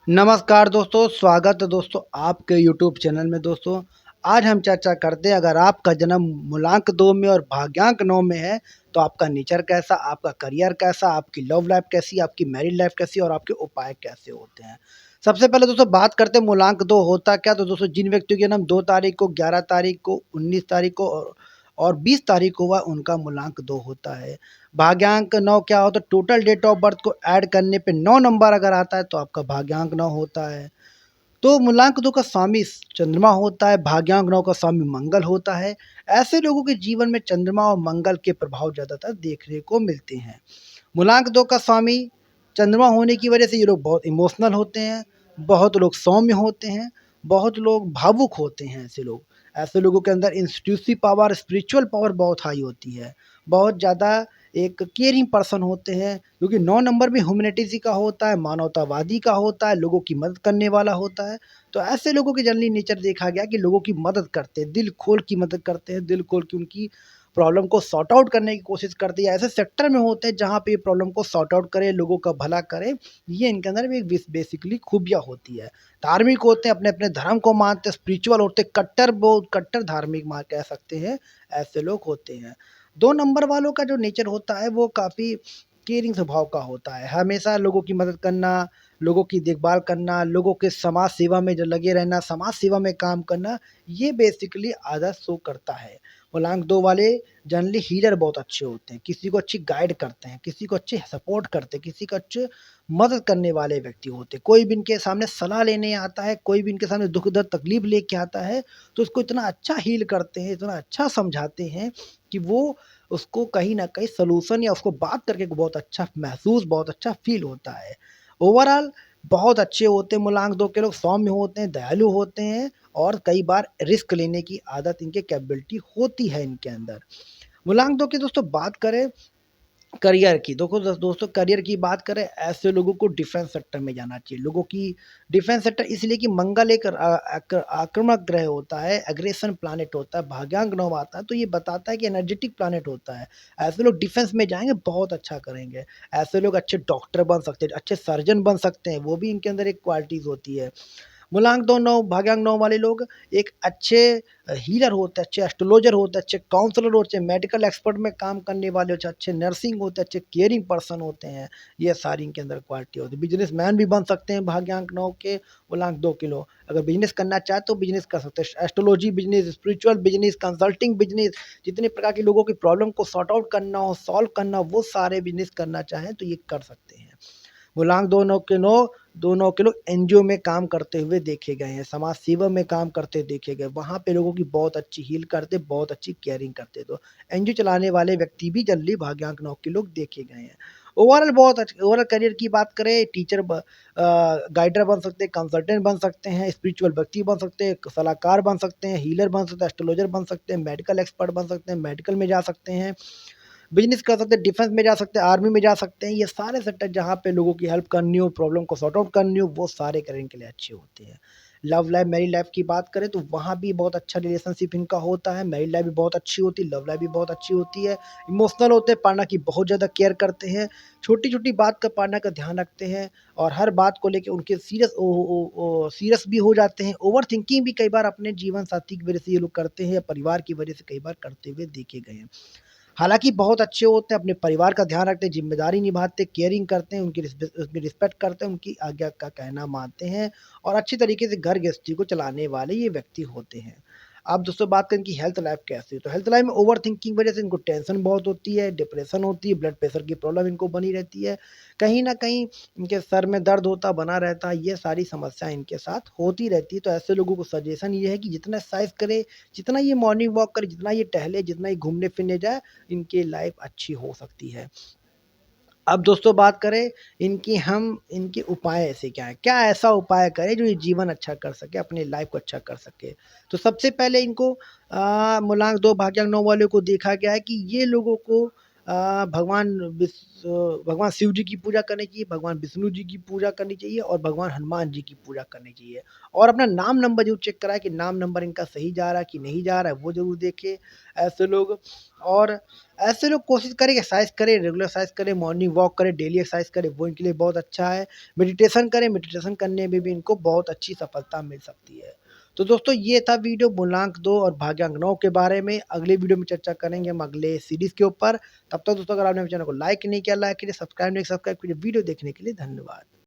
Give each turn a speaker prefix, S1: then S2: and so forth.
S1: नमस्कार दोस्तों, स्वागत है दोस्तों आपके यूट्यूब चैनल में। दोस्तों आज हम चर्चा करते हैं, अगर आपका जन्म मूलांक 2 में और भाग्यांक 9 में है तो आपका नेचर कैसा, आपका करियर कैसा, आपकी लव लाइफ कैसी, आपकी मैरिड लाइफ कैसी और आपके उपाय कैसे होते हैं। सबसे पहले दोस्तों बात करते हैं मूलांक 2 होता क्या। तो दोस्तों जिन व्यक्तियों के जन्म 2 तारीख को, 11 तारीख को, 19 तारीख को और 20 तारीख को हुआ, उनका मूलांक 2 होता है। भाग्यांक 9 क्या होता है, टोटल डेट ऑफ बर्थ को ऐड करने पे 9 नंबर अगर आता है तो आपका भाग्यांक 9 होता है। तो मूलांक 2 का स्वामी चंद्रमा होता है, भाग्यांक 9 का स्वामी मंगल होता है। ऐसे लोगों के जीवन में चंद्रमा और मंगल के प्रभाव ज़्यादातर देखने को मिलते हैं। मूलांक 2 का स्वामी चंद्रमा होने की वजह से ये लोग बहुत इमोशनल होते हैं, बहुत लोग सौम्य होते हैं, बहुत लोग भावुक होते हैं। ऐसे लोगों के अंदर इंस्टीट्यूटिव पावर, स्पिरिचुअल पावर बहुत हाई होती है। बहुत ज़्यादा एक केयरिंग पर्सन होते हैं, क्योंकि 9 नंबर में ह्यूमैनिटीज़ का होता है, मानवतावादी का होता है, लोगों की मदद करने वाला होता है। तो ऐसे लोगों की जनरली नेचर देखा गया कि लोगों की मदद करते हैं, दिल खोल की मदद करते हैं, दिल खोल के उनकी प्रॉब्लम को सॉर्ट आउट करने की कोशिश करती है। ऐसे सेक्टर में होते हैं जहाँ पे ये प्रॉब्लम को सॉर्ट आउट करें, लोगों का भला करें, ये इनके अंदर भी एक बेसिकली खूबियाँ होती है। धार्मिक होते हैं, अपने-अपने धर्म को मानते हैं, स्पिरिचुअल होते हैं, कट्टर धार्मिक कह सकते हैं, ऐसे लोग होते हैं। 2 नंबर वालों का जो नेचर होता है वो काफ़ी केयरिंग स्वभाव का होता है। हमेशा लोगों की मदद करना, लोगों की देखभाल करना, लोगों के समाज सेवा में जो लगे रहना, समाज सेवा में काम करना, ये बेसिकली आदत शो करता है। मूलांक 2 वाले जनरली हीलर बहुत अच्छे होते हैं, किसी को अच्छी गाइड करते हैं, किसी को अच्छे सपोर्ट करते हैं, किसी को अच्छे मदद करने वाले व्यक्ति होते हैं। कोई भी इनके सामने सलाह लेने आता है, कोई भी इनके सामने दुःख दर्द तकलीफ़ लेके आता है, तो उसको इतना अच्छा हील करते हैं, इतना अच्छा समझाते हैं कि वो उसको कहीं न कहीं सॉल्यूशन या उसको बात करके बहुत अच्छा महसूस, बहुत अच्छा फ़ील होता है। ओवरऑल बहुत अच्छे होते हैं मूलांक 2 के लोग, सौम्य होते हैं, दयालु होते हैं और कई बार रिस्क लेने की आदत इनके कैपेबिलिटी होती है इनके अंदर। मूलांक 2 की दोस्तों बात करें करियर की, देखो दोस्तों करियर की बात करें, ऐसे लोगों को डिफेंस सेक्टर में जाना चाहिए। लोगों की डिफेंस सेक्टर इसलिए कि मंगल एक आक्रामक ग्रह होता है, एग्रेशन प्लैनेट होता है, भाग्यांक 9 आता है, तो ये बताता है कि एनर्जेटिक प्लैनेट होता है। ऐसे लोग डिफेंस में जाएँगे, बहुत अच्छा करेंगे। ऐसे लोग अच्छे डॉक्टर बन सकते हैं, अच्छे सर्जन बन सकते हैं, वो भी इनके अंदर एक क्वालिटीज़ होती है। मूलांक 2 9 भाग्यांक 9 वाले लोग एक अच्छे हीलर होते हैं, अच्छे एस्ट्रोलॉजर होते हैं, अच्छे काउंसलर होते हैं, मेडिकल एक्सपर्ट में काम करने वाले होते हैं, अच्छे नर्सिंग होते हैं, अच्छे केयरिंग पर्सन होते हैं। ये सारी इनके अंदर क्वालिटी होती है। बिज़नेसमैन भी बन सकते हैं भाग्यांक 9 के, मूलांक 2 के लोग। अगर बिज़नेस करना चाहे तो बिज़नेस कर सकते हैं। Astrology business, spiritual business, consulting business, जितने प्रकार के लोगों की प्रॉब्लम को सॉर्ट आउट करना हो, सॉल्व करना हो, वो सारे बिज़नेस करना चाहें तो ये कर सकते हैं। मूलांक 2 9 के 9 2 9 के लोग एनजीओ में काम करते हुए देखे गए हैं, समाज सेवा में काम करते देखे गए। वहाँ पे लोगों की बहुत अच्छी हील करते, बहुत अच्छी केयरिंग करते। तो एनजीओ चलाने वाले व्यक्ति भी जनरली भाग्यांक 9 के लोग देखे गए हैं। ओवरऑल करियर की बात करें, टीचर गाइडर बन सकते हैं, कंसल्टेंट बन सकते हैं, स्पिरिचुअल व्यक्ति बन सकते हैं, सलाहकार बन सकते हैं, हीलर बन सकते हैं, एस्ट्रोलॉजर बन सकते हैं, मेडिकल एक्सपर्ट बन सकते हैं, मेडिकल में जा सकते हैं, बिज़नेस कर सकते हैं, डिफेंस में जा सकते हैं, आर्मी में जा सकते हैं। ये सारे सेक्टर जहाँ पे लोगों की हेल्प करनी हो, प्रॉब्लम को सॉर्ट आउट करनी हो, वो सारे करियर इनके लिए अच्छे होते हैं। लव लाइफ़, मैरिड लाइफ़ की बात करें तो वहाँ भी बहुत अच्छा रिलेशनशिप इनका होता है। मैरिड लाइफ़ भी बहुत अच्छी होती है, लव लाइफ़ भी बहुत अच्छी होती है। इमोशनल होते हैं, पार्टनर की बहुत ज़्यादा केयर करते हैं। छोटी-छोटी बात का पार्टनर का ध्यान रखते हैं और हर बात को लेके उनके सीरियस भी हो जाते हैं। ओवरथिंकिंग भी कई बार अपने जीवन साथी की वजह से ये लोग करते हैं या परिवार की वजह से कई बार करते हुए देखे गए हैं। हालाँकि बहुत अच्छे होते हैं, अपने परिवार का ध्यान रखते हैं, ज़िम्मेदारी निभाते हैं, केयरिंग करते हैं, उनकी रिस्पेक्ट करते हैं, उनकी आज्ञा का कहना मानते हैं और अच्छी तरीके से घर गृहस्थी को चलाने वाले ये व्यक्ति होते हैं। अब दोस्तों बात करें कि हेल्थ लाइफ़ कैसी है, तो हेल्थ लाइफ़ में ओवरथिंकिंग वजह से इनको टेंशन बहुत होती है, डिप्रेशन होती है, ब्लड प्रेशर की प्रॉब्लम इनको बनी रहती है। कहीं न कहीं इनके सर में दर्द होता बना रहता है, ये सारी समस्या इनके साथ होती रहती है। तो ऐसे लोगों को सजेशन ये है कि जितना एक्सरसाइज़ करें, जितना ये मॉर्निंग वॉक करे, जितना ये टहले, जितना ये घूमने-फिरने जाए, इनकी लाइफ अच्छी हो सकती है। अब दोस्तों बात करें इनके उपाय ऐसे क्या हैं? क्या ऐसा उपाय करें जो ये जीवन अच्छा कर सके, अपनी लाइफ को अच्छा कर सके? तो सबसे पहले इनको मूलांक 2 भाग्यांक 9 वालों को देखा गया है कि ये लोगों को भगवान शिव जी की पूजा करनी चाहिए, भगवान विष्णु जी की पूजा करनी चाहिए और भगवान हनुमान जी की पूजा करनी चाहिए। और अपना नाम नंबर ज़रूर चेक कराएँ कि नाम नंबर इनका सही जा रहा है कि नहीं जा रहा है, वो ज़रूर देखें। ऐसे लोग और ऐसे लोग कोशिश करें कि एक्सरसाइज करें, रेगुलर एक्सरसाइज करें, मॉर्निंग वॉक करें, डेली एक्सरसाइज करें, वो इनके लिए बहुत अच्छा है। मेडिटेशन करें, मेडिटेशन करने में भी इनको बहुत अच्छी सफलता मिल सकती है। तो दोस्तों ये था वीडियो मूलांक 2 और भाग्यांक 9 के बारे में। अगले वीडियो में चर्चा करेंगे हम अगले सीरीज़ के ऊपर। तब तक दोस्तों अगर आपने मेरे चैनल को लाइक नहीं किया, लाइक कीजिए, सब्सक्राइब नहीं सब्सक्राइब कीजिए। वीडियो देखने के लिए धन्यवाद।